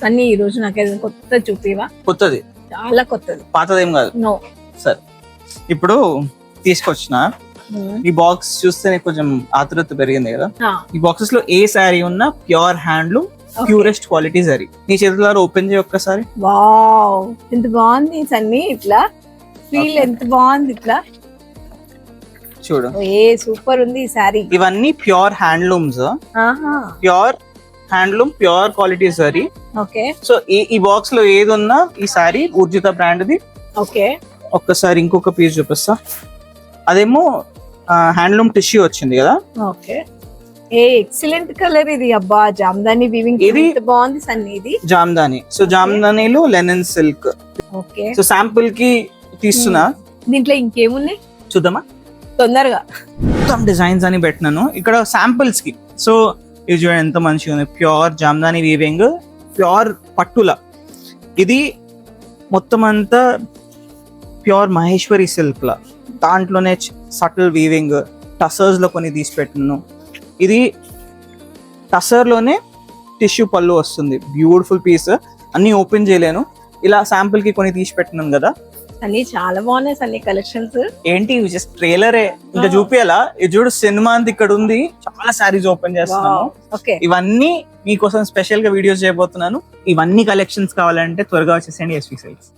సన్నీ ఈ రోజు నాకు ఏదైనా కొత్త చూపివా? కొత్తది, చాలా కొత్తది, పాతదేం కాదు. నో సరే, ఇప్పుడు తీసుకొచ్చిన ఈ బాక్స్ చూస్తేనే కొంచెం ఆతృత పెరిగింది కదా. ఈ బాక్సెస్ లో ఏ శారీ ఉన్నా pure handloom, purest quality sorry. నీ చేతుల ఓపెన్ చేయ ఒక్కసారి. వావ్, ఎంత బాగుంది సన్నీ, ఇట్లా ఫీల్ ఎంత బాగుంది ఇట్లా చూడు. ఏ సూపర్ ఉంది ఈ సారీ. ఇవన్నీ pure handlooms, pure handloom, pure quality sorry. Okay, so ఈ బాక్స్ లో ఏది ఉన్నా ఈ sorry Urjitha brand the. Okay, ఒక్కసారి ఇంకొక పీస్ చూపిస్తా. అదేమో హ్యాండ్లూమ్ టిష్యూ వచ్చింది కదా. ఓకే, ఏ ఎక్సలెంట్ కలర్ ఇది. అబ్బా, జామ్దాని వీవింగ్ ఇది బాగుంది సన్నీ. ఇది జామ్దాని. సో జామ్దానిలో linen silk. Okay, so sample కి తీస్తున్నా. దీంట్లో ఇంకేమున్నాయి చూద్దామా తొందరగా. మొత్తం డిజైన్స్ అని పెట్టినాను ఇక్కడ శాంపిల్స్ కి. సో ఇది చూడండి ఎంత మంచిగా ఉంది. ప్యూర్ జామ్దాని వీవింగ్, ప్యూర్ పట్టుల. ఇది మొత్తం అంతా ప్యూర్ మహేశ్వరి సిల్క్ లా, దాంట్లోనే సటిల్ వీవింగ్, టసర్స్ లో కొన్ని తీసి పెట్టినాను. ఇది టసర్ లోనే టిష్యూ పళ్ళు వస్తుంది, బ్యూటిఫుల్ పీస్. అన్ని ఓపెన్ చేయలేను, ఇలా శాంపుల్ కి కొన్ని తీసి పెట్టినాను కదా. అన్ని చాలా బాగున్నాయి సన్నీ కలెక్షన్స్. ఏంటి జస్ట్ ట్రైలరే, ఇంకా చూపియాలా? ఇది చూడు, సినిమా అంత ఇక్కడ ఉంది. చాలా సారీస్ ఓపెన్ చేస్తున్నాను. ఇవన్నీ మీకోసం స్పెషల్ గా వీడియోస్ చేయబోతున్నాను. ఇవన్నీ కలెక్షన్స్ కావాలంటే త్వరగా వచ్చేసేయండి ఎస్వి సిల్క్స్.